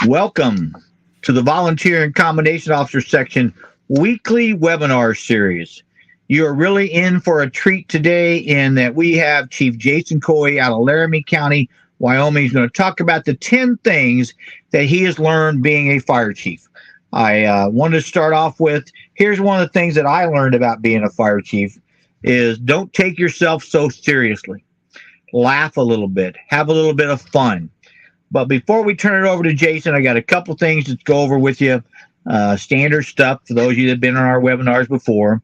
Welcome to the Volunteer and Combination Officer section weekly webinar series. You are really in for a treat today in that we have Chief Jason Coy out of Laramie County, Wyoming. He's going to talk about the 10 things that he has learned being a fire chief. I wanted to start off with, here's one of the things that I learned about being a fire chief is don't take yourself so seriously. Laugh a little bit, have a little bit of fun. But before we turn it over to Jason, I got a couple things to go over with you. Standard stuff for those of you that have been on our webinars before.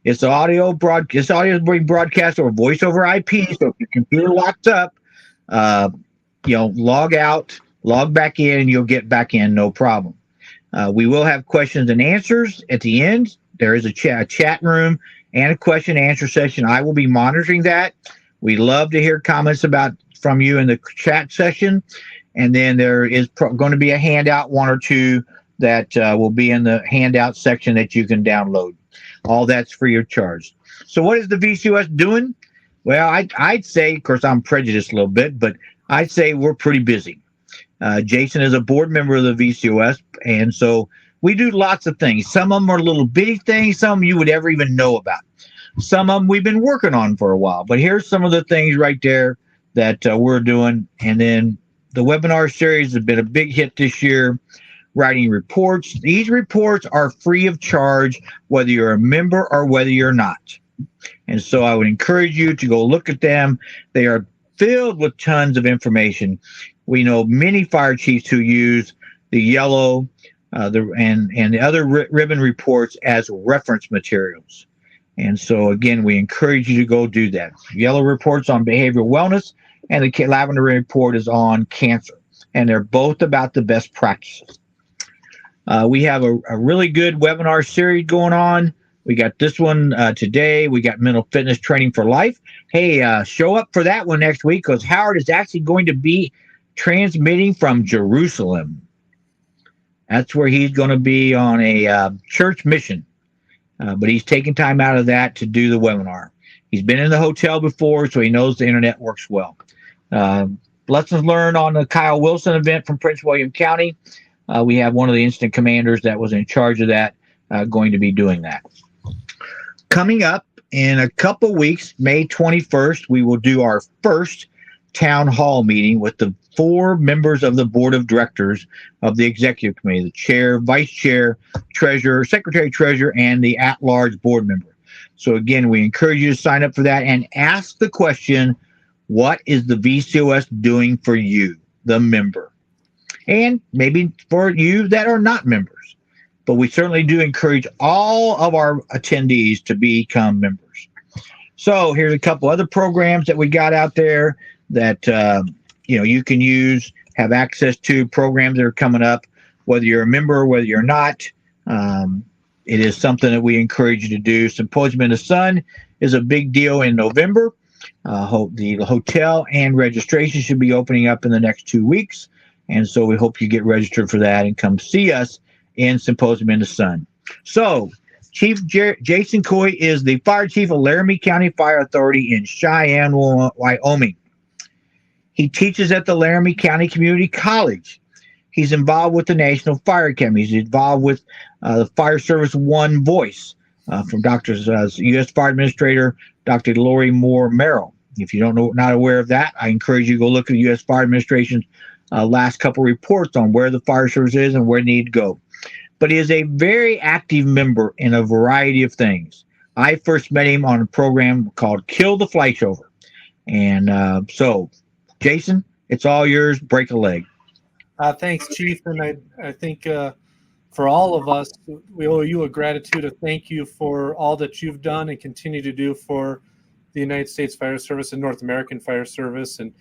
It's audio being broadcast over voice over IP. So if your computer locks up, log out, log back in, and you'll get back in, no problem. We will have questions and answers at the end. There is a chat room and a question and answer session. I will be monitoring that. We love to hear comments from you in the chat session. And then there is going to be a handout, one or two, that will be in the handout section that you can download. All that's free of charge. So what is the VCOS doing? Well, I'd say, of course, I'm prejudiced a little bit, but I'd say we're pretty busy. Jason is a board member of the VCOS, and so we do lots of things. Some of them are little bitty things, some you would ever even know about. Some of them we've been working on for a while, but here's some of the things right there that we're doing. And then the webinar series has been a big hit this year, writing reports. These reports are free of charge, whether you're a member or whether you're not. And so I would encourage you to go look at them. They are filled with tons of information. We know many fire chiefs who use the yellow and the other ribbon reports as reference materials. And so, again, we encourage you to go do that. Yellow report's on behavioral wellness, and the lavender report is on cancer. And they're both about the best practices. We have a really good webinar series going on. We got this one today. We got mental fitness training for life. Hey, show up for that one next week because Howard is actually going to be transmitting from Jerusalem. That's where he's going to be on a church mission. But he's taking time out of that to do the webinar. He's been in the hotel before, so he knows the internet works well. Lessons learned on the Kyle Wilson event from Prince William County. We have one of the incident commanders that was in charge of that going to be doing that. Coming up in a couple weeks, May 21st, we will do our first town hall meeting with the 4 members of the board of directors of the executive committee, the chair, vice chair, treasurer, secretary, treasurer, and the at-large board member. So again, we encourage you to sign up for that and ask the question, what is the VCOS doing for you, the member? And maybe for you that are not members. But we certainly do encourage all of our attendees to become members. So here's a couple other programs that we got out there that you can use, have access to programs that are coming up, whether you're a member or whether you're not. It is something that we encourage you to do. Symposium in the Sun is a big deal in November. The hotel and registration should be opening up in the next 2 weeks. And so we hope you get registered for that and come see us in Symposium in the Sun. So Chief Jason Coy is the fire chief of Laramie County Fire Authority in Cheyenne, Wyoming. He teaches at the Laramie County Community College. He's involved with the National Fire Academy. He's involved with the Fire Service One Voice from U.S. Fire Administrator Dr. Lori Moore Merrill. If you not aware of that, I encourage you to go look at the U.S. Fire Administration's last couple reports on where the fire service is and where they need to go. But he is a very active member in a variety of things. I first met him on a program called Kill the Fleischover. And so, Jason, it's all yours. Break a leg. Thanks, Chief. And I think for all of us, we owe you a gratitude, a thank you for all that you've done and continue to do for the United States Fire Service and North American Fire Service, and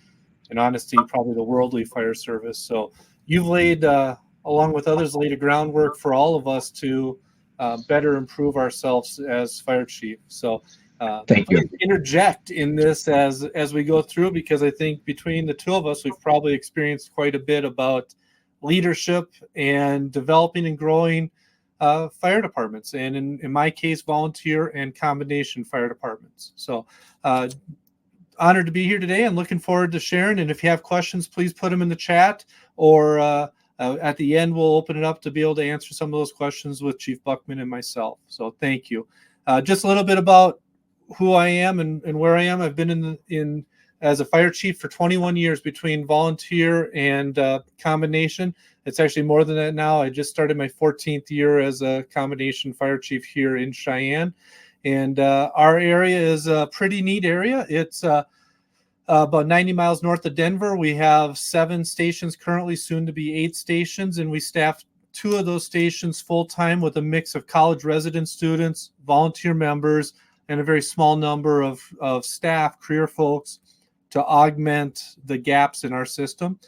in honesty, probably the worldly fire service. So you've laid, along with others, laid a groundwork for all of us to better improve ourselves as fire chief. So thank you. Interject in this as we go through, because I think between the two of us, we've probably experienced quite a bit about leadership and developing and growing fire departments, and in my case, volunteer and combination fire departments. So honored to be here today and looking forward to sharing. And if you have questions, please put them in the chat or At the end, we'll open it up to be able to answer some of those questions with Chief Buckman and myself. So thank you. Just a little bit about who I am and where I am. I've been in as a fire chief for 21 years between volunteer and combination. It's actually more than that now. I just started my 14th year as a combination fire chief here in Cheyenne. And our area is a pretty neat area. It's about 90 miles north of Denver. We have 7 stations currently, soon to be 8 stations, and we staff 2 of those stations full-time with a mix of college resident students, volunteer members, and a very small number of staff, career folks, to augment the gaps in our system.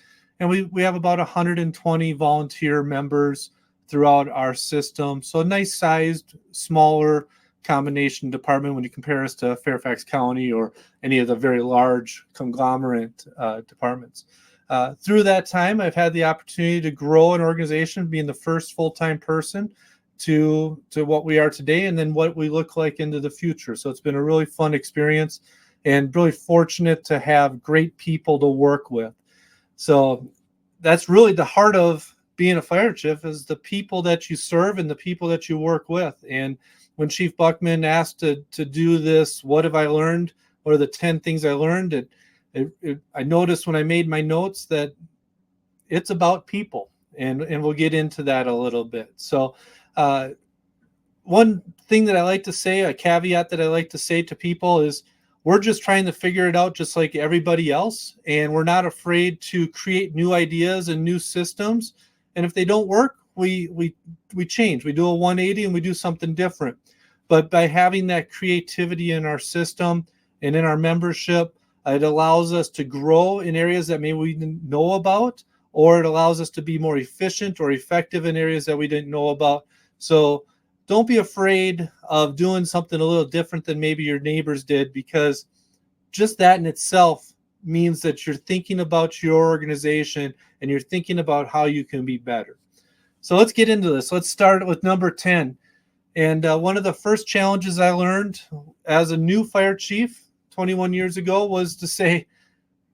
And we have about 120 volunteer members throughout our system. So a nice sized, smaller combination department when you compare us to Fairfax County or any of the very large conglomerate departments. Through that time, I've had the opportunity to grow an organization, being the first full-time person to what we are today, and then what we look like into the future. So it's been a really fun experience and really fortunate to have great people to work with. So that's really the heart of being a fire chief, is the people that you serve and the people that you work with. And when Chief Buckman asked to do this, what have I learned? What are the 10 things I learned? I noticed when I made my notes that it's about people, and we'll get into that a little bit. So one thing that I like to say, a caveat that I like to say to people is, we're just trying to figure it out just like everybody else, and we're not afraid to create new ideas and new systems. And if they don't work, we change. We do a 180 and we do something different. But by having that creativity in our system and in our membership, it allows us to grow in areas that maybe we didn't know about, or it allows us to be more efficient or effective in areas that we didn't know about. So don't be afraid of doing something a little different than maybe your neighbors did, because just that in itself means that you're thinking about your organization and you're thinking about how you can be better. So let's get into this. Let's start with number 10. And one of the first challenges I learned as a new fire chief 21 years ago was to say,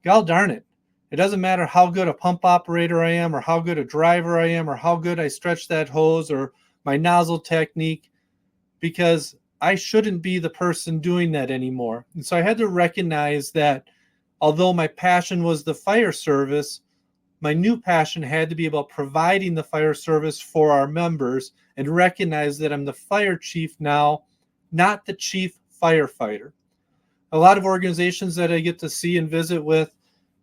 God darn it, it doesn't matter how good a pump operator I am, or how good a driver I am, or how good I stretch that hose, or my nozzle technique, because I shouldn't be the person doing that anymore. And so I had to recognize that although my passion was the fire service, my new passion had to be about providing the fire service for our members, and recognize that I'm the fire chief now, not the chief firefighter. A lot of organizations that I get to see and visit with,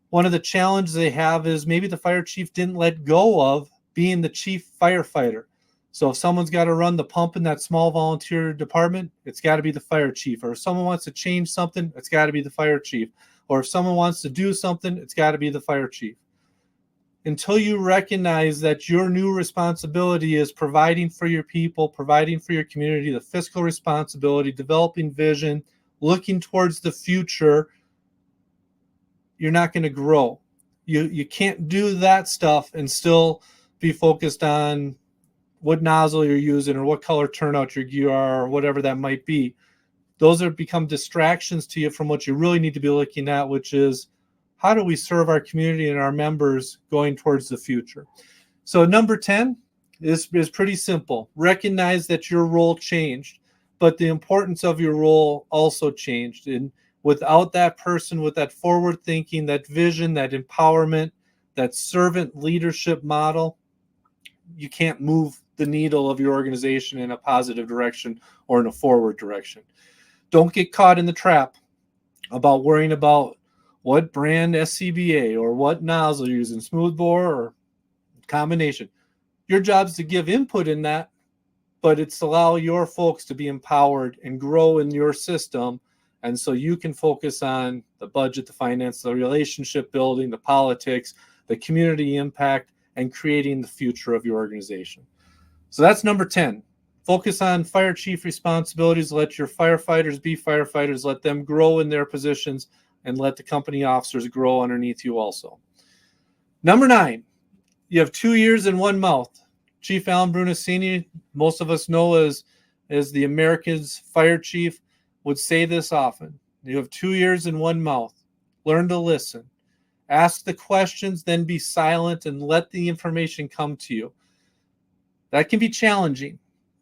one of the challenges they have is maybe the fire chief didn't let go of being the chief firefighter. So if someone's got to run the pump in that small volunteer department, it's got to be the fire chief. Or if someone wants to change something, it's got to be the fire chief. Or if someone wants to do something, it's got to be the fire chief. Until you recognize that your new responsibility is providing for your people, providing for your community, the fiscal responsibility, developing vision, looking towards the future, you're not going to grow. You can't do that stuff and still be focused on what nozzle you're using or what color turnout your gear are, or whatever that might be. Those have become distractions to you from what you really need to be looking at, which is, how do we serve our community and our members going towards the future? So number 10 is pretty simple. Recognize that your role changed, but the importance of your role also changed. And without that person with that forward thinking, that vision, that empowerment, that servant leadership model, you can't move the needle of your organization in a positive direction or in a forward direction. Don't get caught in the trap about worrying about what brand SCBA or what nozzle you're using, smoothbore or combination. Your job is to give input in that, but it's allow your folks to be empowered and grow in your system. And so you can focus on the budget, the finance, the relationship building, the politics, the community impact, and creating the future of your organization. So that's number 10. Focus on fire chief responsibilities. Let your firefighters be firefighters. Let them grow in their positions, and let the company officers grow underneath you also. Number 9, you have 2 ears and 1 mouth. Chief Alan Brunacini, most of us know as the America's fire chief, would say this often. You have 2 ears and 1 mouth. Learn to listen. Ask the questions, then be silent and let the information come to you. That can be challenging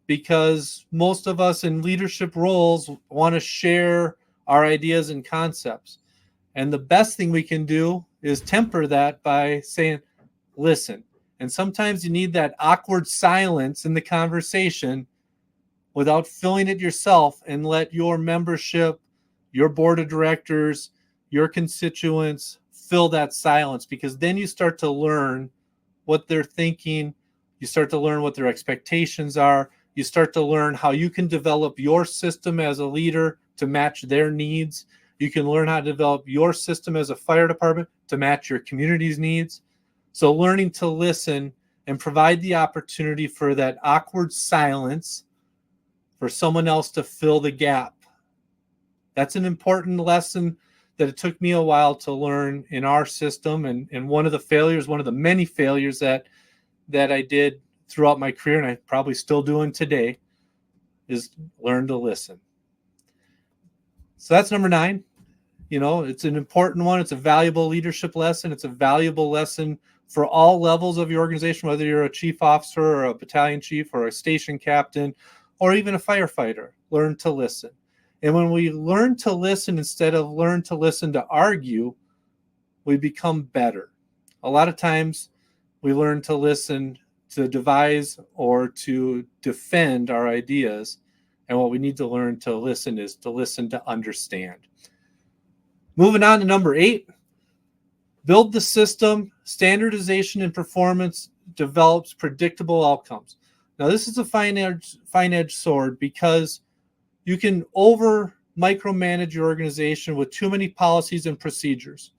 because most of us in leadership roles want to share our ideas and concepts. And the best thing we can do is temper that by saying, listen. And sometimes you need that awkward silence in the conversation without filling it yourself, and let your membership, your board of directors, your constituents fill that silence, because then you start to learn what they're thinking. You start to learn what their expectations are. You start to learn how you can develop your system as a leader to match their needs. You can learn how to develop your system as a fire department to match your community's needs. So learning to listen and provide the opportunity for that awkward silence for someone else to fill the gap. That's an important lesson that it took me a while to learn in our system. And one of the failures, one of the many failures that I did throughout my career, and I probably still doing today, is learn to listen. So that's number 9. You know, it's an important one. It's a valuable leadership lesson. It's a valuable lesson for all levels of your organization, whether you're a chief officer or a battalion chief or a station captain or even a firefighter. Learn to listen. And when we learn to listen instead of learn to listen to argue, we become better. A lot of times we learn to listen to devise or to defend our ideas. And what we need to learn to listen is to listen to understand. Moving on to number 8, build the system. Standardization and performance develops predictable outcomes. Now, this is a fine-edged sword, because you can over micromanage your organization with too many policies and procedures.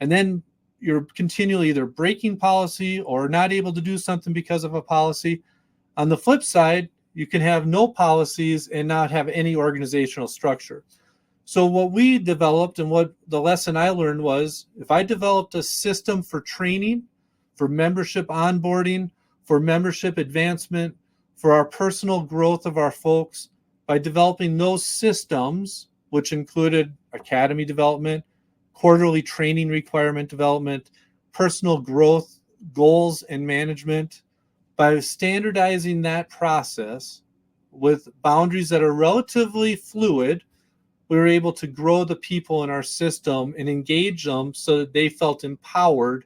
And then you're continually either breaking policy or not able to do something because of a policy. On the flip side, you can have no policies and not have any organizational structure. So what we developed, and what the lesson I learned, was if I developed a system for training, for membership onboarding, for membership advancement, for our personal growth of our folks, by developing those systems, which included academy development, quarterly training requirement development, personal growth goals and management, by standardizing that process with boundaries that are relatively fluid, we were able to grow the people in our system and engage them so that they felt empowered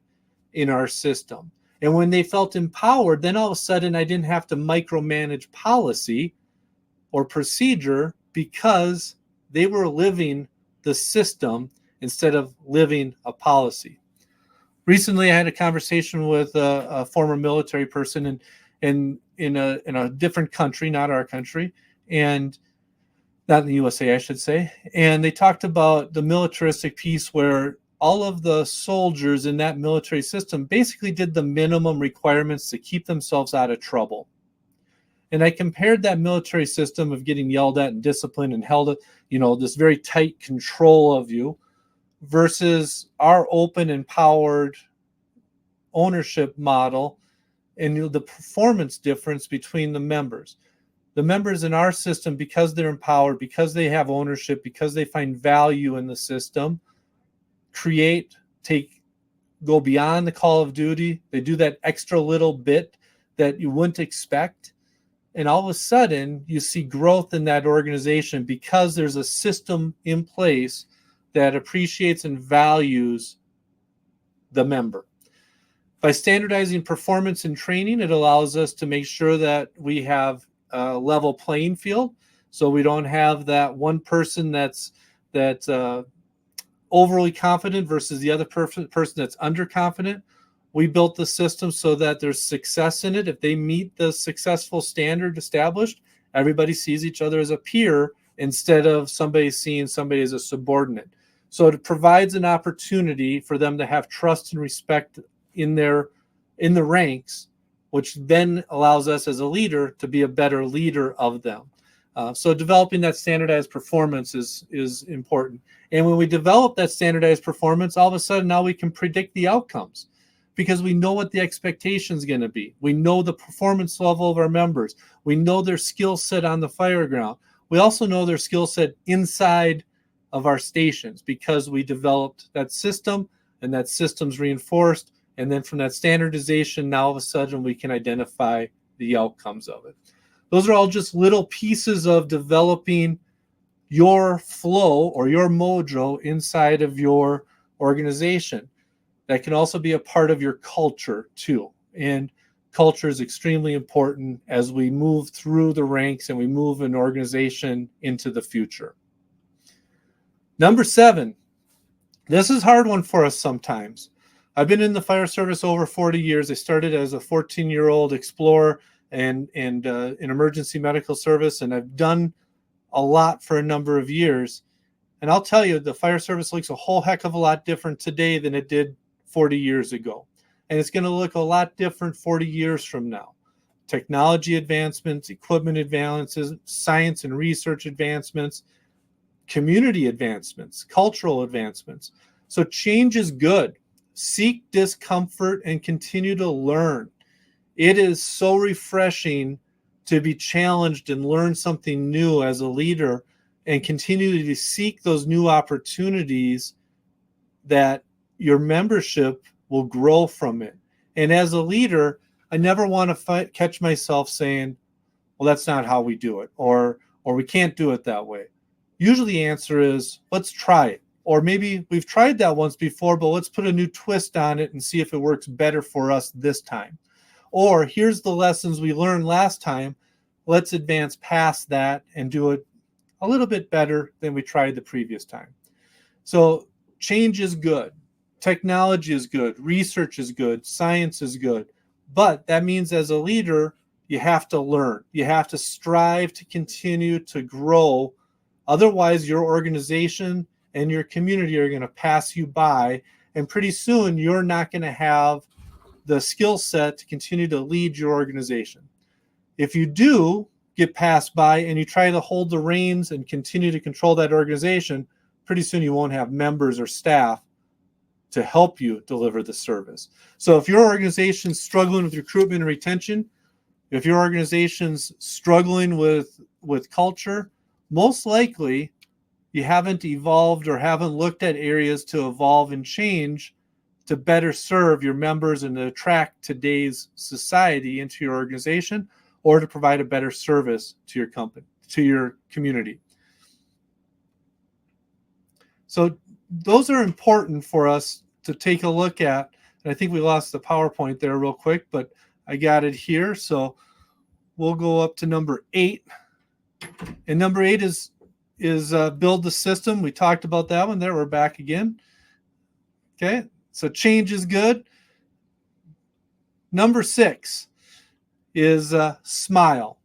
in our system. And when they felt empowered, then all of a sudden I didn't have to micromanage policy or procedure, because they were living the system instead of living a policy. Recently, I had a conversation with a former military person in a different country, not our country, and not in the USA, I should say. And they talked about the militaristic piece, where all of the soldiers in that military system basically did the minimum requirements to keep themselves out of trouble. And I compared that military system of getting yelled at and disciplined and held, this very tight control of you, versus our open, empowered ownership model, and the performance difference between the members. The members in our system, because they're empowered, because they have ownership, because they find value in the system, go beyond the call of duty. They do that extra little bit that you wouldn't expect. And all of a sudden, you see growth in that organization because there's a system in place that appreciates and values the member. By standardizing performance and training, it allows us to make sure that we have a level playing field. So we don't have that one person that's overly confident versus the other person that's underconfident. We built the system so that there's success in it. If they meet the successful standard established, everybody sees each other as a peer instead of somebody seeing somebody as a subordinate. So it provides an opportunity for them to have trust and respect in the ranks, which then allows us as a leader to be a better leader of them. So developing that standardized performance is important. And when we develop that standardized performance, all of a sudden now we can predict the outcomes, because we know what the expectation is going to be. We know the performance level of our members. We know their skill set on the fire ground. We also know their skill set inside of our stations, because we developed that system and that system's reinforced. And then from that standardization, now all of a sudden we can identify the outcomes of it. Those are all just little pieces of developing your flow or your mojo inside of your organization. That can also be a part of your culture too. And culture is extremely important as we move through the ranks and we move an organization into the future. Number 7, this is a hard one for us sometimes. I've been in the fire service over 40 years. I started as a 14-year-old explorer and in emergency medical service, and I've done a lot for a number of years. And I'll tell you, the fire service looks a whole heck of a lot different today than it did 40 years ago. And it's going to look a lot different 40 years from now. Technology advancements, equipment advances, science and research advancements, community advancements, cultural advancements. So change is good. Seek discomfort and continue to learn. It is so refreshing to be challenged and learn something new as a leader and continue to seek those new opportunities that your membership will grow from it. And as a leader, I never want to catch myself saying, well, that's not how we do it, or we can't do it that way. Usually the answer is, let's try it. Or maybe we've tried that once before, but let's put a new twist on it and see if it works better for us this time. Or here's the lessons we learned last time. Let's advance past that and do it a little bit better than we tried the previous time. So change is good. Technology is good. Research is good. Science is good. But that means as a leader, you have to learn. You have to strive to continue to grow. Otherwise, your organization and your community are going to pass you by. And pretty soon, you're not going to have the skill set to continue to lead your organization. If you do get passed by and you try to hold the reins and continue to control that organization, pretty soon you won't have members or staff to help you deliver the service. So if your organization's struggling with recruitment and retention, if your organization's struggling with culture, most likely you haven't evolved or haven't looked at areas to evolve and change to better serve your members and to attract today's society into your organization, or to provide a better service to your company, to your community. So those are important for us to take a look at. And I think we lost the PowerPoint there real quick, but I got it here. So we'll go up to number 8. And number 8 is build the system. We talked about that one there. We're back again. Okay, so change is good. Number 6 is smile.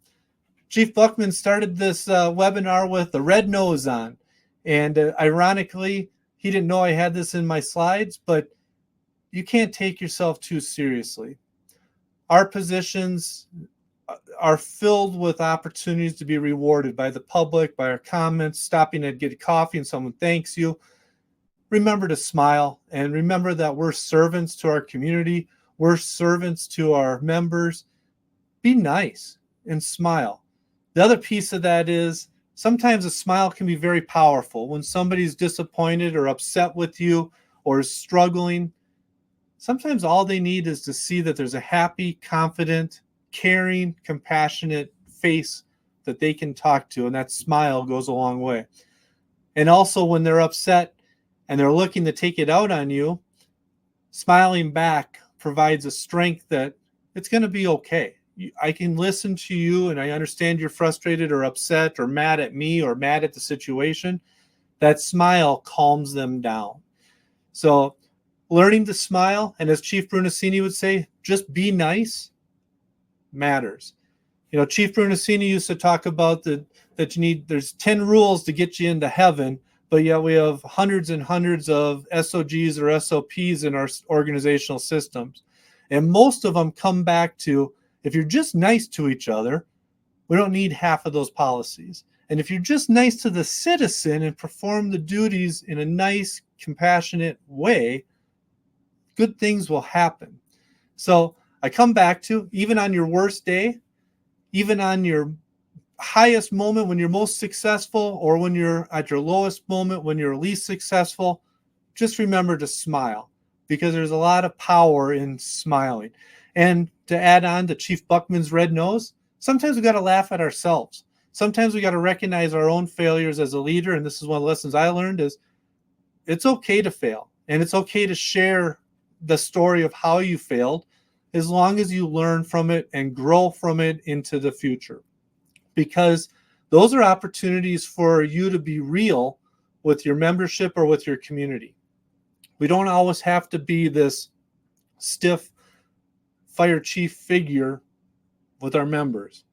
Chief Buckman started this webinar with a red nose on. And ironically, he didn't know I had this in my slides, but you can't take yourself too seriously. Our positions are filled with opportunities to be rewarded by the public, by our comments, stopping to get a coffee and someone thanks you. Remember to smile and remember that we're servants to our community. We're servants to our members. Be nice and smile. The other piece of that is sometimes a smile can be very powerful. When somebody's disappointed or upset with you or is struggling, sometimes all they need is to see that there's a happy, confident, caring, compassionate face that they can talk to, and that smile goes a long way. And also when they're upset and they're looking to take it out on you, smiling back provides a strength that it's going to be okay. I can listen to you and I understand you're frustrated or upset or mad at me or mad at the situation. That smile calms them down. So learning to smile, and as Chief Brunacini would say, just be nice matters. You know, Chief Brunacini used to talk about there's 10 rules to get you into heaven, but yet we have hundreds and hundreds of SOGs or SOPs in our organizational systems. And most of them come back to, if you're just nice to each other, we don't need half of those policies. And if you're just nice to the citizen and perform the duties in a nice, compassionate way, good things will happen. So I come back to, even on your worst day, even on your highest moment when you're most successful, or when you're at your lowest moment when you're least successful, just remember to smile. because there's a lot of power in smiling. And to add on to Chief Buckman's red nose, sometimes we got to laugh at ourselves. Sometimes we got to recognize our own failures as a leader. And this is one of the lessons I learned is it's okay to fail. And it's okay to share the story of how you failed as long as you learn from it and grow from it into the future. Because those are opportunities for you to be real with your membership or with your community. We don't always have to be this stiff fire chief figure with our members.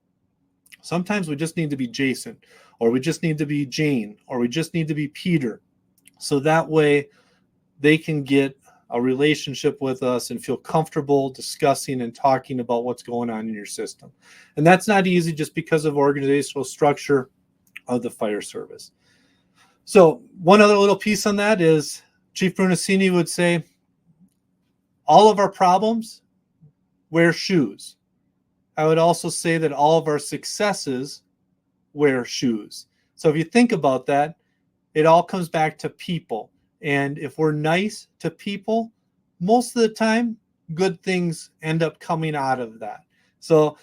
Sometimes we just need to be Jason, or we just need to be Jane, or we just need to be Peter. So that way they can get a relationship with us and feel comfortable discussing and talking about what's going on in your system. And that's not easy just because of organizational structure of the fire service. So one other little piece on that is Chief Brunacini would say, all of our problems wear shoes. I would also say that all of our successes wear shoes. So if you think about that, it all comes back to people. And if we're nice to people, most of the time, good things end up coming out of that. So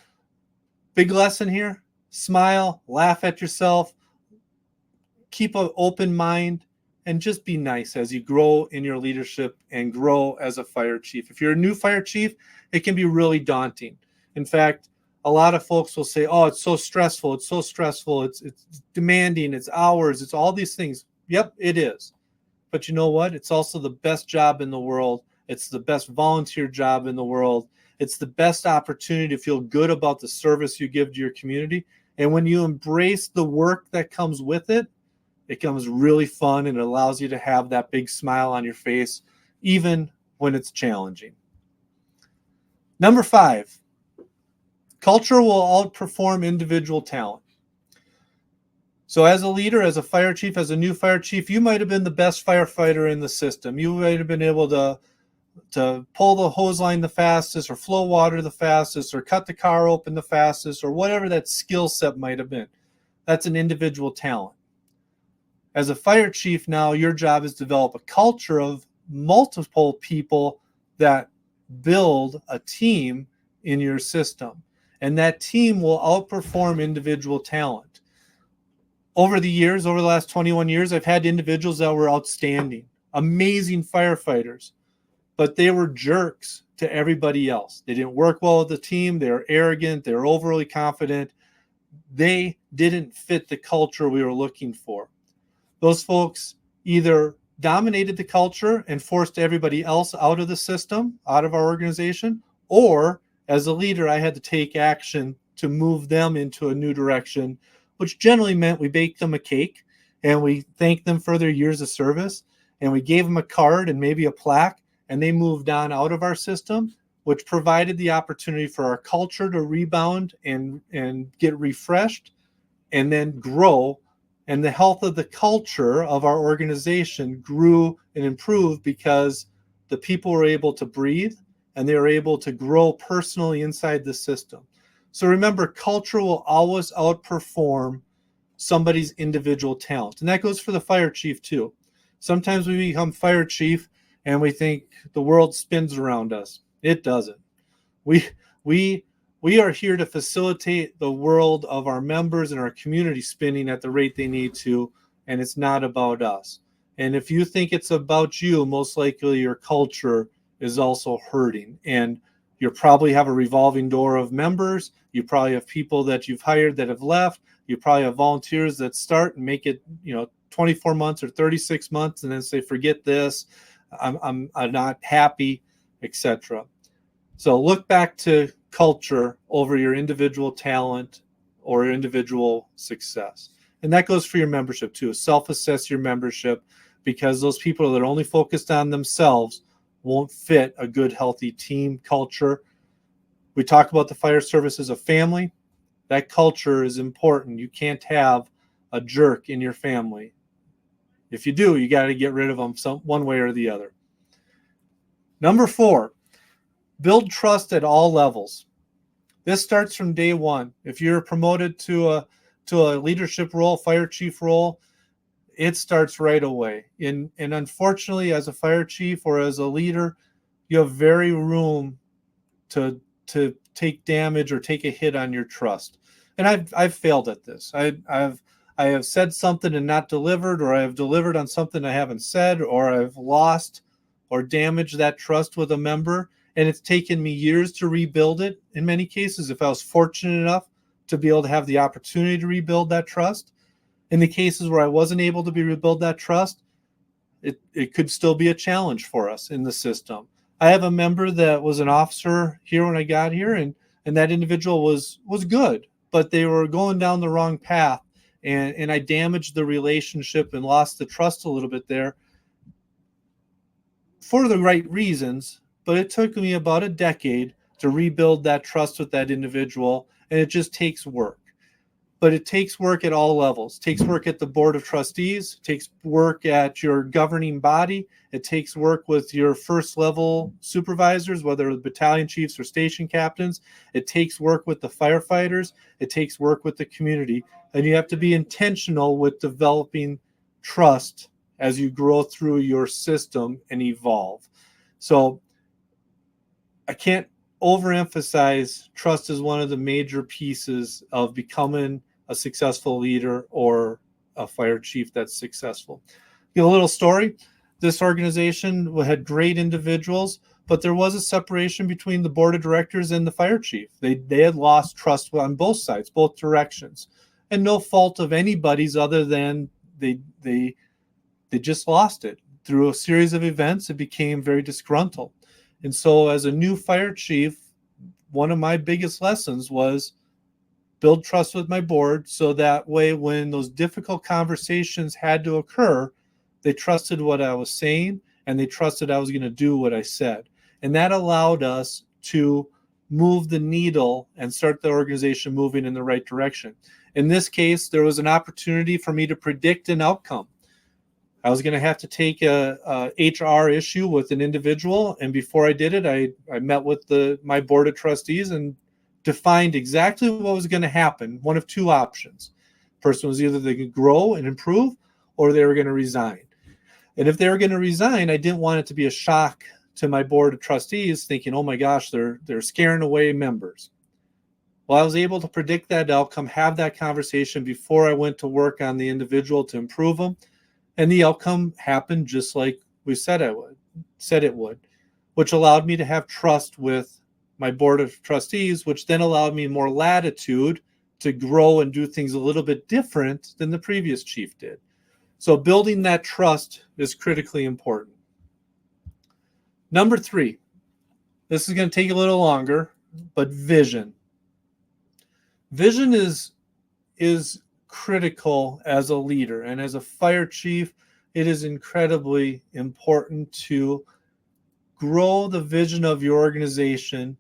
big lesson here, smile, laugh at yourself, keep an open mind, and just be nice as you grow in your leadership and grow as a fire chief. If you're a new fire chief, it can be really daunting. In fact, a lot of folks will say, oh, it's so stressful. It's so stressful. It's demanding. It's hours. It's all these things. Yep, it is. But you know what? It's also the best job in the world. It's the best volunteer job in the world. It's the best opportunity to feel good about the service you give to your community. And when you embrace the work that comes with it, it becomes really fun and it allows you to have that big smile on your face, even when it's challenging. Number 5, culture will outperform individual talent. So as a leader, as a fire chief, as a new fire chief, you might have been the best firefighter in the system. You might have been able to pull the hose line the fastest, or flow water the fastest, or cut the car open the fastest, or whatever that skill set might have been. That's an individual talent. As a fire chief now, your job is to develop a culture of multiple people that build a team in your system. And that team will outperform individual talent. Over the years, over the last 21 years, I've had individuals that were outstanding, amazing firefighters, but they were jerks to everybody else. They didn't work well with the team. They were arrogant. They were overly confident. They didn't fit the culture we were looking for. Those folks either dominated the culture and forced everybody else out of the system, out of our organization, or as a leader, I had to take action to move them into a new direction, which generally meant we baked them a cake and we thanked them for their years of service and we gave them a card and maybe a plaque, and they moved on out of our system, which provided the opportunity for our culture to rebound and get refreshed and then grow. And the health of the culture of our organization grew and improved because the people were able to breathe and they were able to grow personally inside the system. So remember, culture will always outperform somebody's individual talent. And that goes for the fire chief too. Sometimes we become fire chief and we think the world spins around us. It doesn't. We are here to facilitate the world of our members and our community spinning at the rate they need to, and it's not about us. And if you think it's about you, most likely your culture is also hurting. And you probably have a revolving door of members. You probably have people that you've hired that have left. You probably have volunteers that start and make it, 24 months or 36 months and then say, forget this, I'm not happy, etc. So look back to culture over your individual talent or individual success. And that goes for your membership too. Self-assess your membership, because those people that are only focused on themselves won't fit a good, healthy team culture. We talk about the fire service as a family. That culture is important. You can't have a jerk in your family. If you do, you got to get rid of them one way or the other. Number 4, build trust at all levels. This starts from day one. If you're promoted to a leadership role, fire chief role, it starts right away. And unfortunately, as a fire chief or as a leader, you have very room to take damage or take a hit on your trust. And I've failed at this. I have said something and not delivered, or I have delivered on something I haven't said, or I've lost or damaged that trust with a member. And it's taken me years to rebuild it in many cases, if I was fortunate enough to be able to have the opportunity to rebuild that trust. In the cases where I wasn't able to rebuild that trust, it could still be a challenge for us in the system. I have a member that was an officer here when I got here, and that individual was good, but they were going down the wrong path, and I damaged the relationship and lost the trust a little bit there for the right reasons, but it took me about a decade to rebuild that trust with that individual, and it just takes work. But it takes work at all levels. It takes work at the board of trustees. It takes work at your governing body. It takes work with your first level supervisors, whether battalion chiefs or station captains. It takes work with the firefighters. It takes work with the community. And you have to be intentional with developing trust as you grow through your system and evolve. So I can't overemphasize trust as one of the major pieces of becoming a successful leader or a fire chief that's successful. A little story. This organization had great individuals, but there was a separation between the board of directors and the fire chief. They had lost trust on both sides, both directions, and no fault of anybody's other than they just lost it. Through a series of events, it became very disgruntled. And so as a new fire chief, one of my biggest lessons was build trust with my board, so that way when those difficult conversations had to occur, they trusted what I was saying and they trusted I was going to do what I said. And that allowed us to move the needle and start the organization moving in the right direction. In this case, there was an opportunity for me to predict an outcome. I was going to have to take a HR issue with an individual, and before I did it, I met with my board of trustees and defined exactly what was going to happen. One of two options. The person was either they could grow and improve, or they were going to resign. And if they were going to resign, I didn't want it to be a shock to my board of trustees, thinking, "Oh my gosh, they're scaring away members." Well, I was able to predict that outcome, have that conversation before I went to work on the individual to improve them. And the outcome happened just like we said it would, which allowed me to have trust with my board of trustees, which then allowed me more latitude to grow and do things a little bit different than the previous chief did. So building that trust is critically important. Number 3, this is going to take a little longer, but vision. Vision is critical as a leader, and as a fire chief, it is incredibly important to grow the vision of your organization,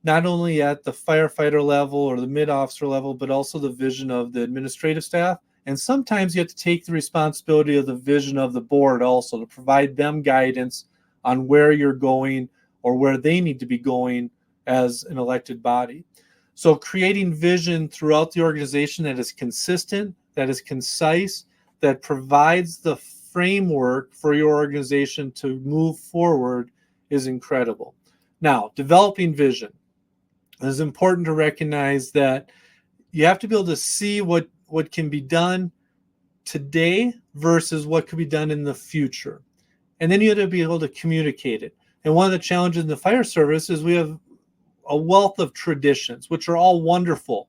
not only at the firefighter level or the mid-officer level, but also the vision of the administrative staff. And sometimes you have to take the responsibility of the vision of the board also, to provide them guidance on where you're going or where they need to be going as an elected body. So creating vision throughout the organization that is consistent, that is concise, that provides the framework for your organization to move forward is incredible. Now, developing vision. It is important to recognize that you have to be able to see what can be done today versus what could be done in the future. And then you have to be able to communicate it. And one of the challenges in the fire service is we have a wealth of traditions, which are all wonderful.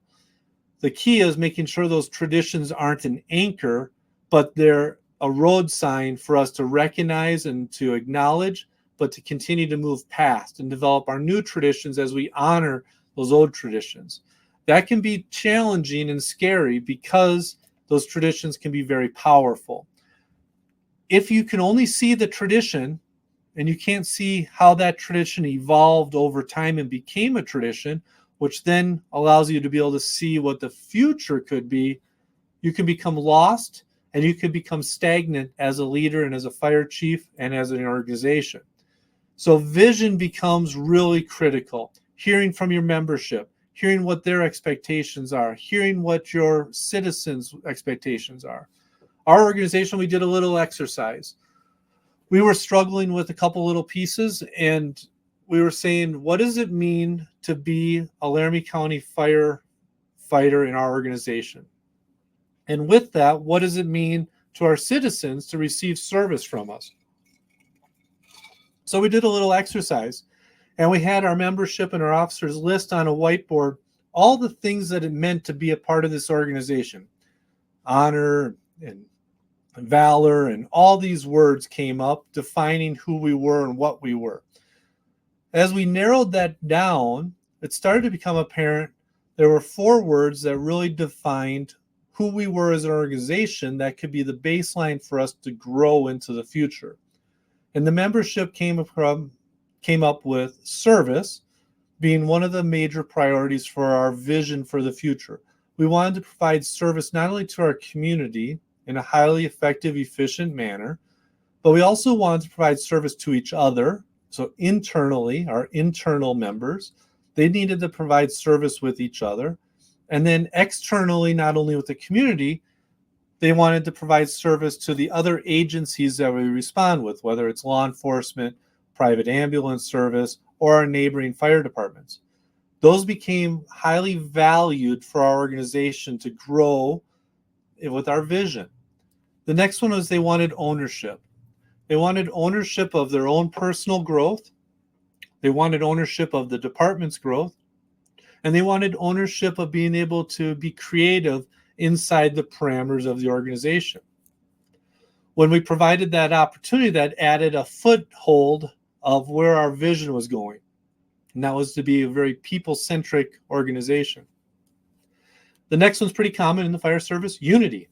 The key is making sure those traditions aren't an anchor, but they're a road sign for us to recognize and to acknowledge, but to continue to move past and develop our new traditions as we honor those old traditions. That can be challenging and scary because those traditions can be very powerful. If you can only see the tradition and you can't see how that tradition evolved over time and became a tradition, which then allows you to be able to see what the future could be, you can become lost and you can become stagnant as a leader and as a fire chief and as an organization. So vision becomes really critical. Hearing from your membership, hearing what their expectations are, hearing what your citizens' expectations are. our organization, we did a little exercise. We were struggling with a couple little pieces, and we were saying, what does it mean to be a Laramie County firefighter in our organization? And with that, what does it mean to our citizens to receive service from us? So we did a little exercise, and we had our membership and our officers list on a whiteboard all the things that it meant to be a part of this organization. Honor and valor and all these words came up defining who we were and what we were. As we narrowed that down, it started to become apparent there were 4 words that really defined who we were as an organization that could be the baseline for us to grow into the future. And the membership came up with service being one of the major priorities for our vision for the future. We wanted to provide service not only to our community in a highly effective, efficient manner, but we also wanted to provide service to each other. So internally, our internal members, they needed to provide service with each other. And then externally, not only with the community, they wanted to provide service to the other agencies that we respond with, whether it's law enforcement, private ambulance service, or our neighboring fire departments. Those became highly valued for our organization to grow with our vision. The next one was they wanted ownership. They wanted ownership of their own personal growth. They wanted ownership of the department's growth. And they wanted ownership of being able to be creative inside the parameters of the organization. When we provided that opportunity, that added a foothold of where our vision was going. And that was to be a very people-centric organization. The next one's pretty common in the fire service, unity.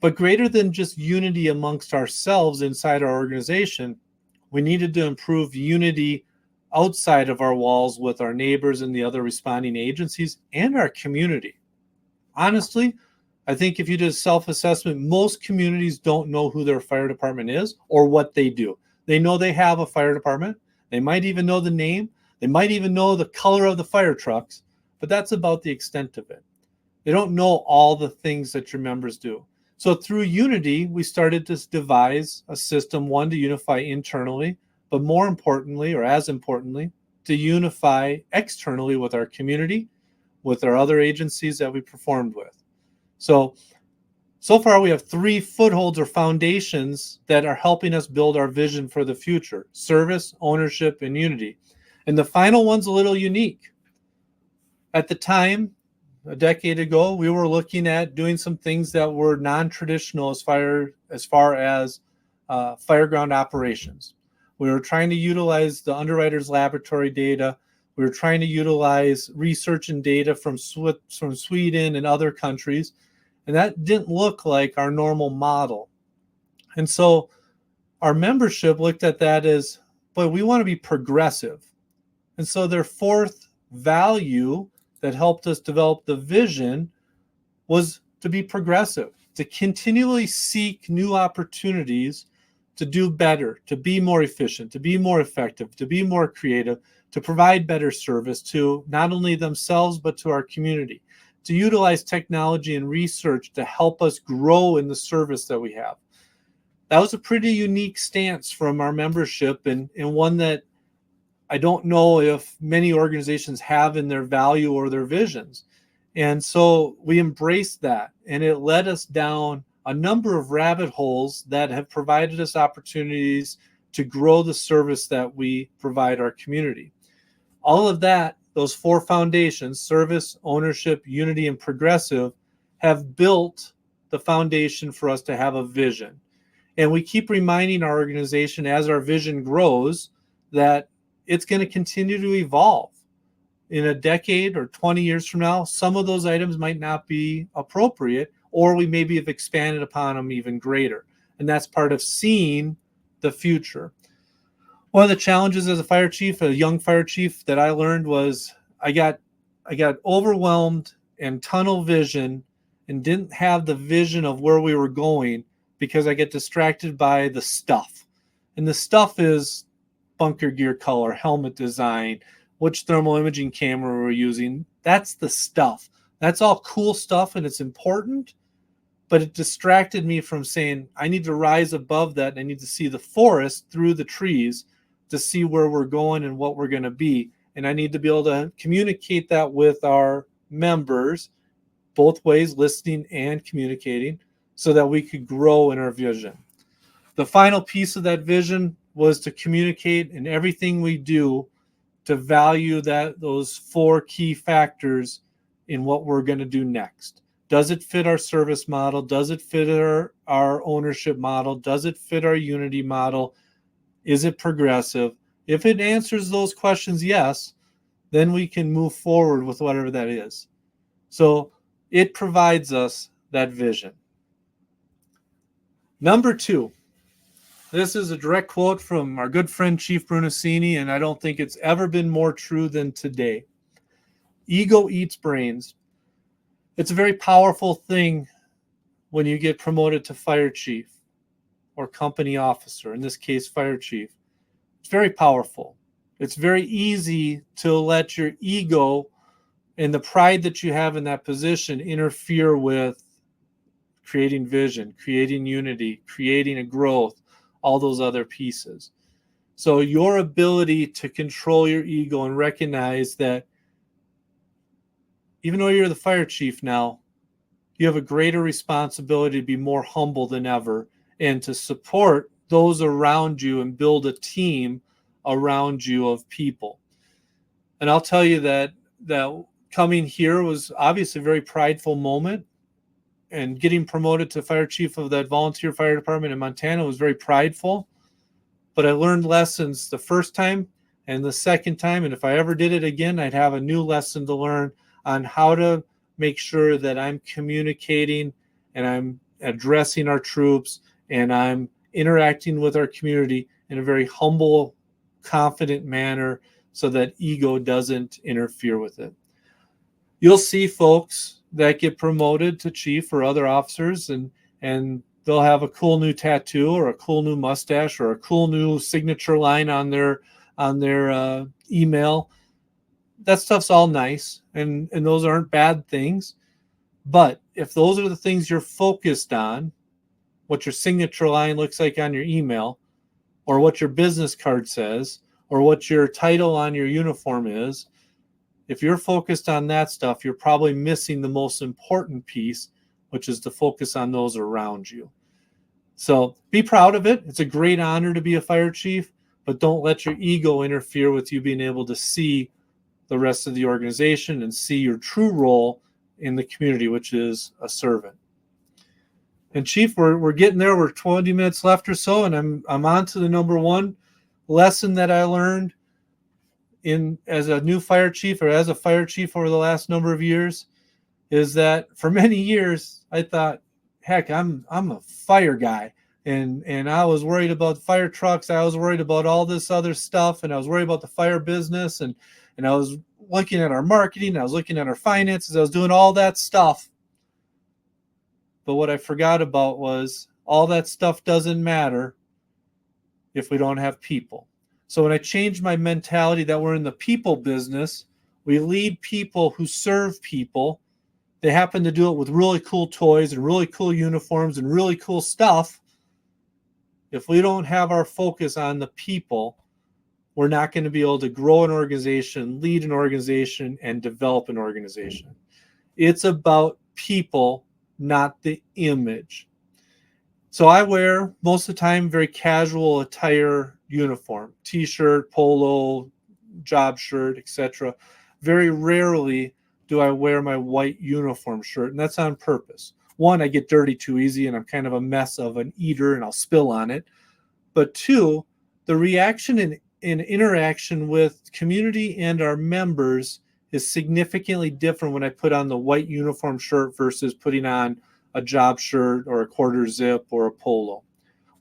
But greater than just unity amongst ourselves inside our organization, we needed to improve unity outside of our walls with our neighbors and the other responding agencies and our community. Honestly, I think if you did a self-assessment, most communities don't know who their fire department is or what they do. They know they have a fire department. They might even know the name. They might even know the color of the fire trucks, but that's about the extent of it. They don't know all the things that your members do. So through unity, we started to devise a system, one, to unify internally, but more importantly, or as importantly, to unify externally with our community, with our other agencies that we performed with. So far we have 3 footholds or foundations that are helping us build our vision for the future: service, ownership, and unity. And the final one's a little unique. At the time, a decade ago, we were looking at doing some things that were non-traditional as far as fireground operations. We were trying to utilize the Underwriters Laboratory data. We were trying to utilize research and data from Sweden and other countries, and that didn't look like our normal model. And so our membership looked at that as, boy, we want to be progressive. And so their 4th value that helped us develop the vision was to be progressive, to continually seek new opportunities to do better, to be more efficient, to be more effective, to be more creative, to provide better service to not only themselves, but to our community, to utilize technology and research to help us grow in the service that we have. That was a pretty unique stance from our membership, and one that I don't know if many organizations have in their value or their visions. And so we embraced that, and it led us down a number of rabbit holes that have provided us opportunities to grow the service that we provide our community. All of that, those 4 foundations, service, ownership, unity, and progressive, have built the foundation for us to have a vision. And we keep reminding our organization as our vision grows that it's going to continue to evolve. In a decade or 20 years from now, some of those items might not be appropriate, or we maybe have expanded upon them even greater. And that's part of seeing the future. One of the challenges as a fire chief, a young fire chief, that I learned was I got overwhelmed and tunnel vision and didn't have the vision of where we were going because I get distracted by the stuff. And the stuff is bunker gear color, helmet design, which thermal imaging camera we're using. That's the stuff. That's all cool stuff, and it's important, but it distracted me from saying, I need to rise above that. And I need to see the forest through the trees to see where we're going and what we're going to be. And I need to be able to communicate that with our members, both ways, listening and communicating, so that we could grow in our vision. The final piece of that vision was to communicate in everything we do to value that those 4 key factors in what we're going to do next. Does it fit our service model? Does it fit our ownership model? Does it fit our unity model? Is it progressive? If it answers those questions, yes, then we can move forward with whatever that is. So it provides us that vision. Number 2, this is a direct quote from our good friend Chief Brunacini, and I don't think it's ever been more true than today. Ego eats brains. It's a very powerful thing when you get promoted to fire chief or company officer, in this case, fire chief. It's very powerful. It's very easy to let your ego and the pride that you have in that position interfere with creating vision, creating unity, creating a growth, all those other pieces. So your ability to control your ego and recognize that even though you're the fire chief now, you have a greater responsibility to be more humble than ever and to support those around you and build a team around you of people. And I'll tell you that coming here was obviously a very prideful moment, and getting promoted to fire chief of that volunteer fire department in Montana was very prideful. But I learned lessons the first time and the second time, and if I ever did it again, I'd have a new lesson to learn on how to make sure that I'm communicating and I'm addressing our troops and I'm interacting with our community in a very humble, confident manner so that ego doesn't interfere with it. You'll see folks that get promoted to chief or other officers and they'll have a cool new tattoo or a cool new mustache or a cool new signature line on their email. That stuff's all nice, and those aren't bad things. But if those are the things you're focused on, what your signature line looks like on your email, or what your business card says, or what your title on your uniform is, if you're focused on that stuff, you're probably missing the most important piece, which is to focus on those around you. So be proud of it. It's a great honor to be a fire chief, but don't let your ego interfere with you being able to see the rest of the organization and see your true role in the community, which is a servant. And Chief, we're getting there. We're 20 minutes left or so, and I'm on to the number 1 lesson that I learned as a new fire chief or as a fire chief over the last number of years, is that for many years I thought, heck, I'm a fire guy, and I was worried about fire trucks. I was worried about all this other stuff, and I was worried about the fire business, and I was looking at our marketing, I was looking at our finances, I was doing all that stuff. But what I forgot about was all that stuff doesn't matter if we don't have people. So when I changed my mentality that we're in the people business, we lead people who serve people. They happen to do it with really cool toys and really cool uniforms and really cool stuff. If we don't have our focus on the people, we're not going to be able to grow an organization, lead an organization, and develop an organization. It's about people, not the image. So I wear, most of the time, very casual attire uniform, t-shirt, polo, job shirt, etc. Very rarely do I wear my white uniform shirt, and that's on purpose. 1, I get dirty too easy, and I'm kind of a mess of an eater, and I'll spill on it. But 2, the reaction and interaction with community and our members is significantly different when I put on the white uniform shirt versus putting on a job shirt or a quarter zip or a polo.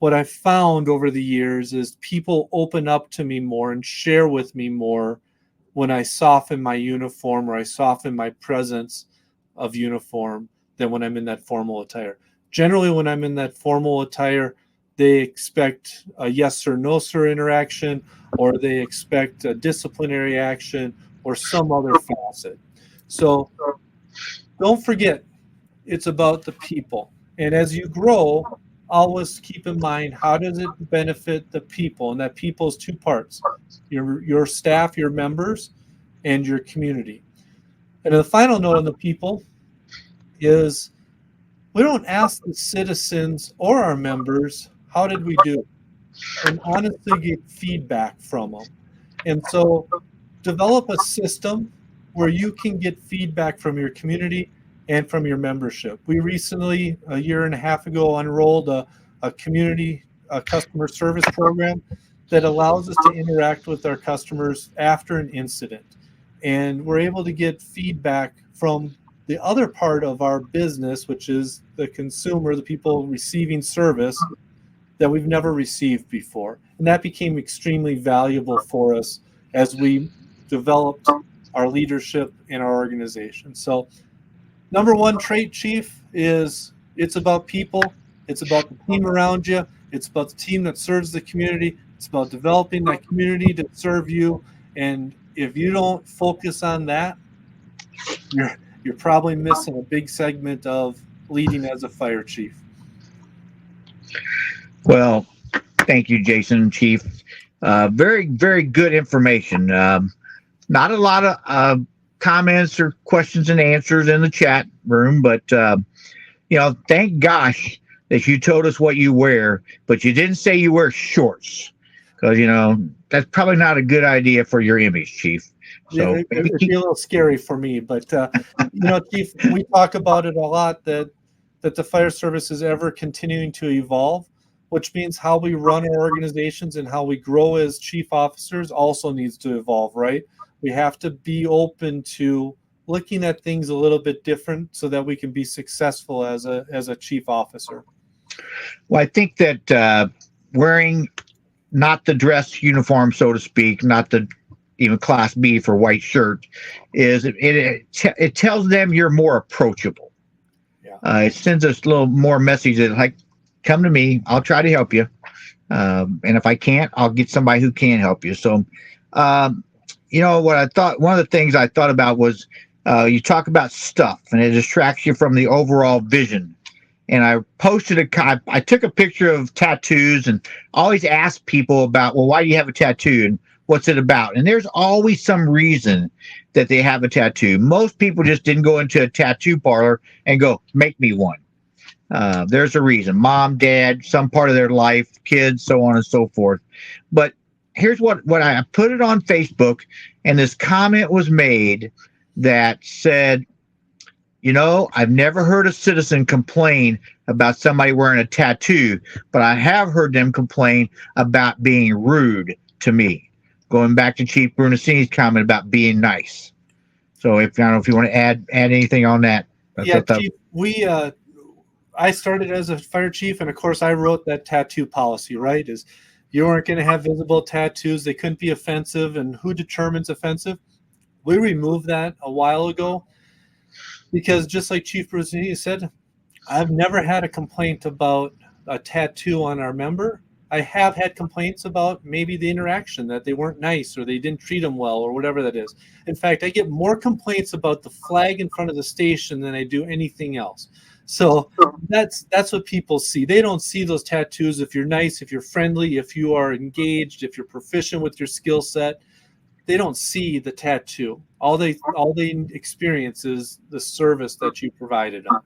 What I've found over the years is people open up to me more and share with me more when I soften my uniform or I soften my presence of uniform than when I'm in that formal attire. Generally, when I'm in that formal attire, they expect a yes or no sir interaction, or they expect a disciplinary action or some other facet. So don't forget, it's about the people. And as you grow, always keep in mind, how does it benefit the people? And that people's two parts, your staff, your members, and your community. And the final note on the people is, we don't ask the citizens or our members, how did we do? And honestly get feedback from them. And so develop a system where you can get feedback from your community and from your membership. We recently, a year and a half ago, unrolled a community customer service program that allows us to interact with our customers after an incident. And we're able to get feedback from the other part of our business, which is the consumer, the people receiving service, that we've never received before. And that became extremely valuable for us as we developed our leadership in our organization. So number one trait, Chief, is it's about people. It's about the team around you. It's about the team that serves the community. It's about developing that community to serve you. And if you don't focus on that, you're probably missing a big segment of leading as a fire chief. Well, thank you, Jason, Chief. Very, very good information. Not a lot of comments or questions and answers in the chat room, but thank gosh that you told us what you wear, but you didn't say you wear shorts, because that's probably not a good idea for your image, Chief. So yeah, it'd be a little scary for me, but Chief, we talk about it a lot, that the fire service is ever continuing to evolve, which means how we run our organizations and how we grow as chief officers also needs to evolve, right? We have to be open to looking at things a little bit different so that we can be successful as a chief officer. Well, I think that wearing not the dress uniform, so to speak, not the even Class B for white shirt, is it tells them you're more approachable. Yeah. It sends us a little more message that, like, come to me, I'll try to help you, and if I can't, I'll get somebody who can help you. So, what I thought, one of the things I thought about was you talk about stuff, and it distracts you from the overall vision. And I posted I took a picture of tattoos, and always ask people about, well, why do you have a tattoo and what's it about? And there's always some reason that they have a tattoo. Most people just didn't go into a tattoo parlor and go, make me one. There's a reason. Mom, dad, some part of their life, kids, so on and so forth. But here's what I put it on Facebook, and this comment was made that said, I've never heard a citizen complain about somebody wearing a tattoo, but I have heard them complain about being rude to me. Going back to Chief Brunacini's comment about being nice. So I don't know if you want to add anything on that. Chief, I started as a fire chief, and of course I wrote that tattoo policy, right? Is you weren't going to have visible tattoos. They couldn't be offensive. And who determines offensive? We removed that a while ago, because just like Chief Brunacini said, I've never had a complaint about a tattoo on our member. I have had complaints about maybe the interaction, that they weren't nice or they didn't treat them well or whatever that is. In fact, I get more complaints about the flag in front of the station than I do anything else. So that's what people see. They don't see those tattoos. If you're nice, if you're friendly, if you are engaged, if you're proficient with your skill set, they don't see the tattoo. All they experience is the service that you provided them.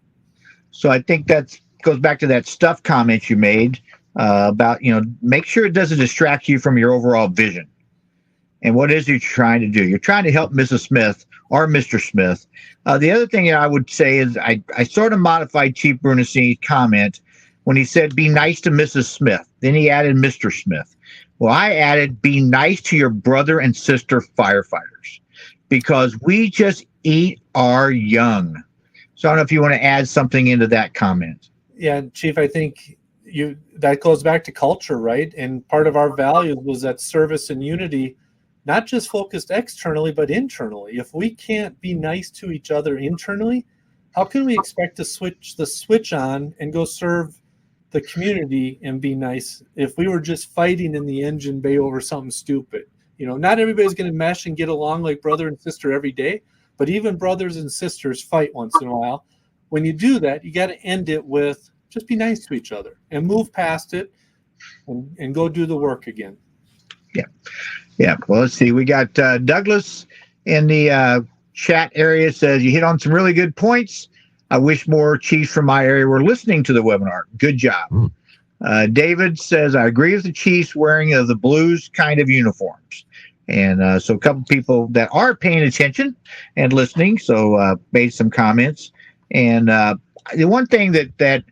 So I think that goes back to that stuff comment you made about, make sure it doesn't distract you from your overall vision. And what is it you're trying to do? You're trying to help Mrs. Smith or Mr. Smith. The other thing I would say is I sort of modified Chief Brunacini's comment when he said, be nice to Mrs. Smith. Then he added Mr. Smith. Well, I added, be nice to your brother and sister firefighters, because we just eat our young. So I don't know if you want to add something into that comment. Yeah, Chief, I think that goes back to culture, right? And part of our values was that service and unity, not just focused externally, but internally. If we can't be nice to each other internally, how can we expect to switch the switch on and go serve the community and be nice if we were just fighting in the engine bay over something stupid? Not everybody's going to mesh and get along like brother and sister every day, but even brothers and sisters fight once in a while. When you do that, you got to end it with just be nice to each other and move past it and go do the work again. Yeah. Well, let's see. We got Douglas in the chat area says, you hit on some really good points. I wish more chiefs from my area were listening to the webinar. Good job. David says, I agree with the chiefs wearing the blues kind of uniforms. And so a couple people that are paying attention and listening, so made some comments. And the one thing that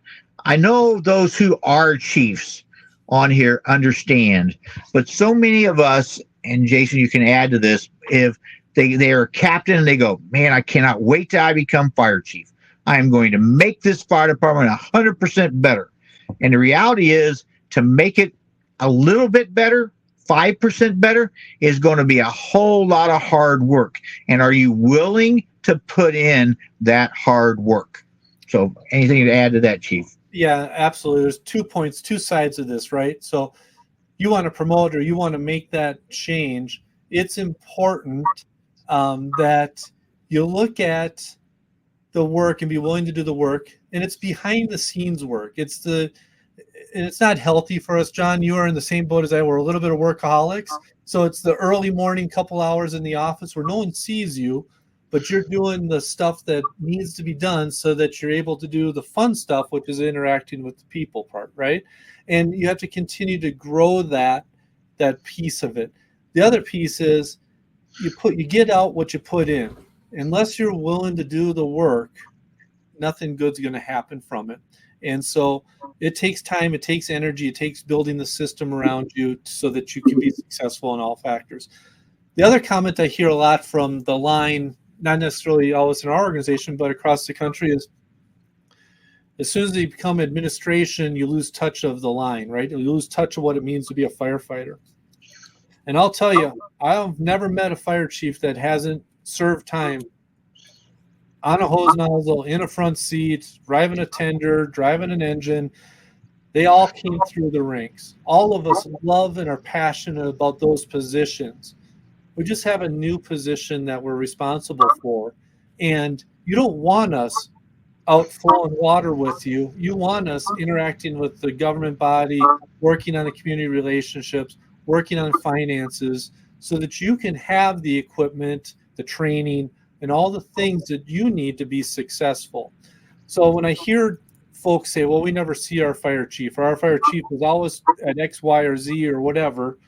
I know those who are chiefs on here understand, but so many of us, and Jason, you can add to this, if they are a captain and they go, man, I cannot wait till I become fire chief. I am going to make this fire department 100% better. And the reality is, to make it a little bit better, 5% better, is going to be a whole lot of hard work. And are you willing to put in that hard work? So anything to add to that, Chief? Yeah, absolutely. There's 2 points, two sides of this, right? So you want to promote or you want to make that change. It's important that you look at the work and be willing to do the work. And it's behind the scenes work. And it's not healthy for us. John, you are in the same boat as I. We're a little bit of workaholics. So it's the early morning couple hours in the office where no one sees you, but you're doing the stuff that needs to be done so that you're able to do the fun stuff, which is interacting with the people part, right? And you have to continue to grow that piece of it. The other piece is you get out what you put in. Unless you're willing to do the work, nothing good's going to happen from it. And so it takes time, it takes energy, it takes building the system around you so that you can be successful in all factors. The other comment I hear a lot from the line, not necessarily always in our organization, but across the country, is as soon as you become administration, you lose touch of the line, right? You lose touch of what it means to be a firefighter. And I'll tell you, I've never met a fire chief that hasn't served time on a hose nozzle, in a front seat, driving a tender, driving an engine. They all came through the ranks. All of us love and are passionate about those positions. We just have a new position that we're responsible for. And you don't want us out flowing water with you. You want us interacting with the government body, working on the community relationships, working on finances, so that you can have the equipment, the training, and all the things that you need to be successful. So when I hear folks say, well, we never see our fire chief, or our fire chief is always at X, Y, or Z, or whatever,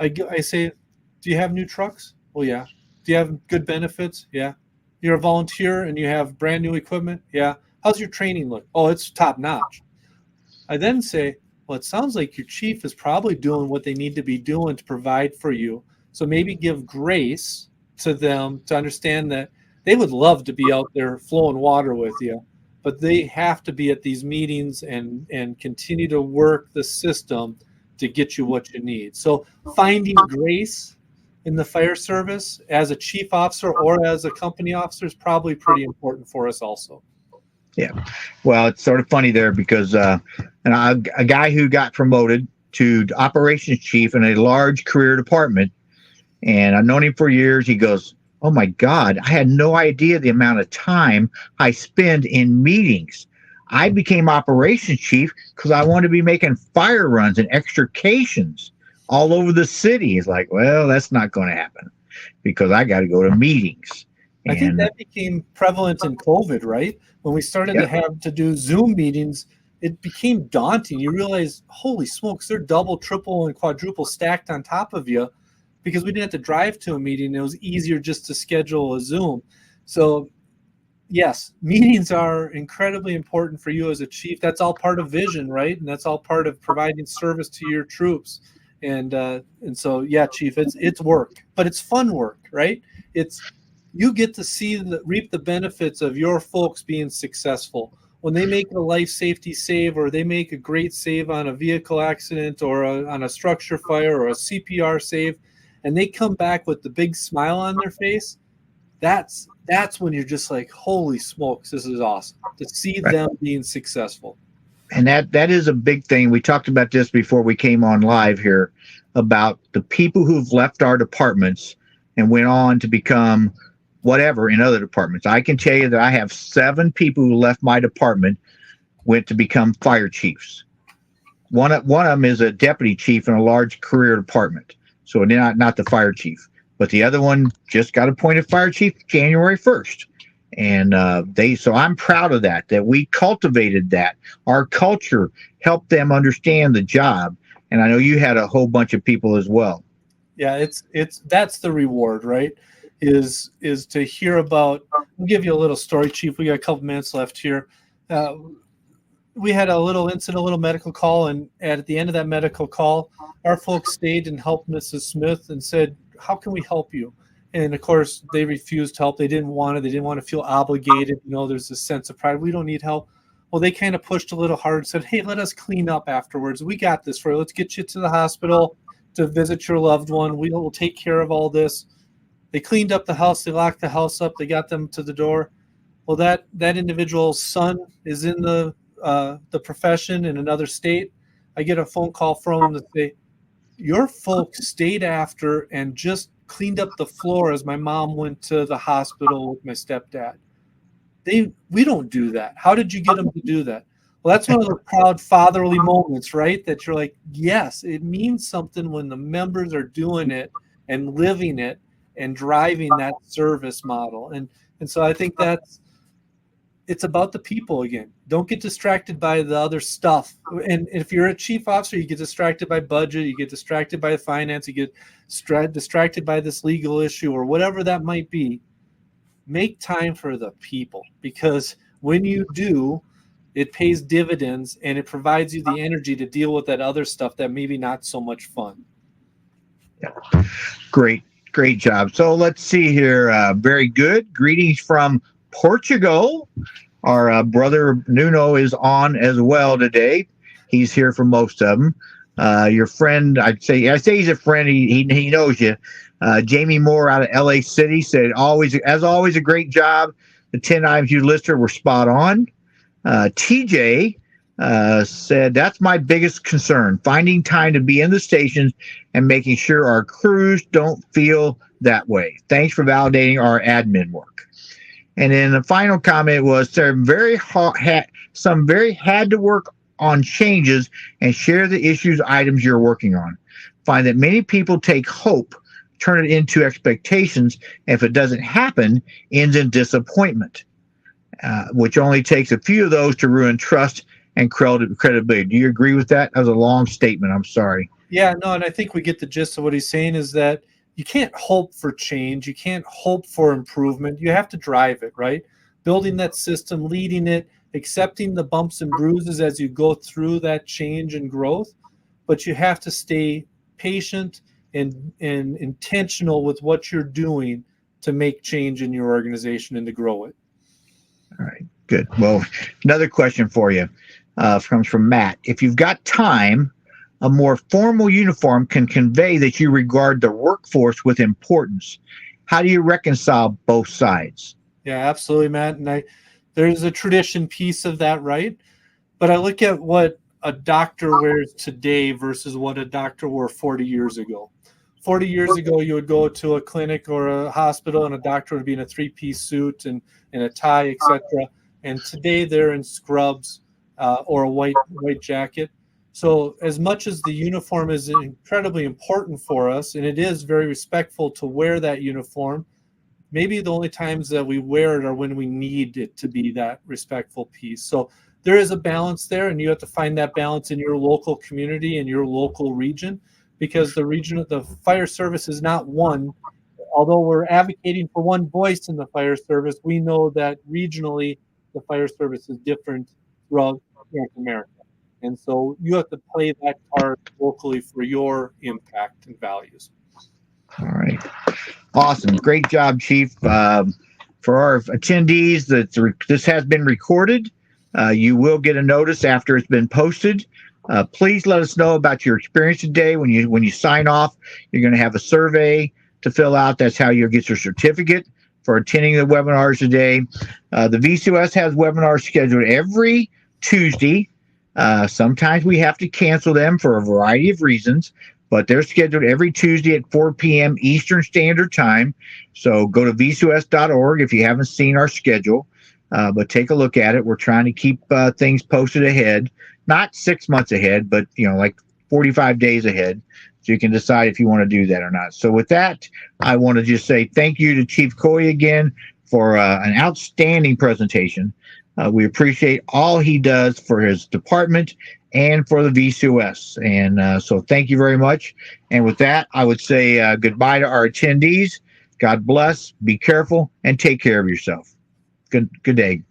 I say, do you have new trucks? Well, yeah. Do you have good benefits? Yeah. You're a volunteer and you have brand new equipment? Yeah. How's your training look? Oh, it's top notch. I then say, well, it sounds like your chief is probably doing what they need to be doing to provide for you. So maybe give grace to them to understand that they would love to be out there flowing water with you, but they have to be at these meetings and continue to work the system to get you what you need. So finding grace in the fire service as a chief officer or as a company officer is probably pretty important for us also. Yeah. Well, it's sort of funny there because a guy who got promoted to operations chief in a large career department, and I've known him for years, he goes, oh my God, I had no idea the amount of time I spend in meetings. I became operations chief because I wanted to be making fire runs and extrications all over the city. He's like, well, that's not going to happen because I got to go to meetings. I think that became prevalent in COVID, right? When we started to have to do Zoom meetings, it became daunting. You realize, holy smokes, they're double, triple, and quadruple stacked on top of you because we didn't have to drive to a meeting. It was easier just to schedule a Zoom. So, yes, meetings are incredibly important for you as a chief. That's all part of vision, right? And that's all part of providing service to your troops. And so, yeah, Chief, it's work, but it's fun work, right? You get to reap the benefits of your folks being successful. When they make a life safety save, or they make a great save on a vehicle accident, or on a structure fire, or a CPR save, and they come back with the big smile on their face, that's when you're just like, holy smokes, this is awesome to see them being successful. And that is a big thing. We talked about this before we came on live here about the people who've left our departments and went on to become whatever in other departments. I can tell you that I have 7 people who left my department went to become fire chiefs. One of them is a deputy chief in a large career department, so not the fire chief. But the other one just got appointed fire chief January 1st. And so I'm proud of that we cultivated that. Our culture helped them understand the job. And I know you had a whole bunch of people as well. Yeah, that's the reward, right? Is to hear about. I'll give you a little story, Chief. We got a couple minutes left here. We had a little incident, a little medical call, and at the end of that medical call, our folks stayed and helped Mrs. Smith and said, "How can we help you?" And of course, they refused help. They didn't want to. They didn't want to feel obligated. There's this sense of pride. We don't need help. Well, they kind of pushed a little hard and said, "Hey, let us clean up afterwards. We got this for you. Let's get you to the hospital to visit your loved one. We will take care of all this." They cleaned up the house. They locked the house up. They got them to the door. Well, that individual's son is in the profession in another state. I get a phone call from him to say, "Your folks stayed after and just cleaned up the floor as my mom went to the hospital with my stepdad. We don't do that. How did you get them to do that?" Well, that's one of the proud fatherly moments, right? That you're like, yes, it means something when the members are doing it and living it and driving that service model. And so I think it's about the people again. Don't get distracted by the other stuff. And if you're a chief officer, you get distracted by budget, you get distracted by finance, you get distracted by this legal issue or whatever that might be. Make time for the people, because when you do, it pays dividends and it provides you the energy to deal with that other stuff that maybe not so much fun. Yeah. Great job. So let's see here. Very good. Greetings from Portugal. Our brother Nuno is on as well today. He's here for most of them. Your friend, I say he's a friend. He knows you. Jamie Moore out of LA City said, as always, a great job. The 10 items you listed were spot on. TJ said, that's my biggest concern, finding time to be in the stations and making sure our crews don't feel that way. Thanks for validating our admin work. And then the final comment was, some very had to work on changes and share the issues items you're working on. Find that many people take hope, turn it into expectations, and if it doesn't happen, ends in disappointment, which only takes a few of those to ruin trust and credibility. Do you agree with that? That was a long statement. I'm sorry. Yeah, no, and I think we get the gist of what he's saying is that you can't hope for change. You can't hope for improvement. You have to drive it, right? Building that system, leading it, accepting the bumps and bruises as you go through that change and growth. But you have to stay patient and intentional with what you're doing to make change in your organization and to grow it. All right, good. Well, another question for you comes from Matt. If you've got time, a more formal uniform can convey that you regard the workforce with importance. How do you reconcile both sides? Yeah, absolutely, Matt. And there's a tradition piece of that, right? But I look at what a doctor wears today versus what a doctor wore 40 years ago. 40 years ago, you would go to a clinic or a hospital and a doctor would be in a three-piece suit and a tie, etc. And today they're in scrubs or a white jacket. So as much as the uniform is incredibly important for us, and it is very respectful to wear that uniform, maybe the only times that we wear it are when we need it to be that respectful piece. So there is a balance there, and you have to find that balance in your local community and your local region, because the fire service is not one. Although we're advocating for one voice in the fire service, we know that regionally the fire service is different throughout North America. And so you have to play that card locally for your impact and values. All right. Awesome. Great job, Chief. For our attendees, this has been recorded. You will get a notice after it's been posted. Please let us know about your experience today. When you sign off, you're going to have a survey to fill out. That's how you'll get your certificate for attending the webinars today. The VCOS has webinars scheduled every Tuesday. Sometimes we have to cancel them for a variety of reasons, but they're scheduled every Tuesday at 4 p.m. Eastern Standard Time. So go to vcos.org if you haven't seen our schedule. but take a look at it. We're trying to keep things posted ahead, not 6 months ahead, but like 45 days ahead, so you can decide if you want to do that or not. So with that, I want to just say thank you to Chief Coy again for an outstanding presentation. We appreciate all he does for his department and for the VCOS. And so thank you very much. And with that, I would say goodbye to our attendees. God bless, be careful, and take care of yourself. Good day.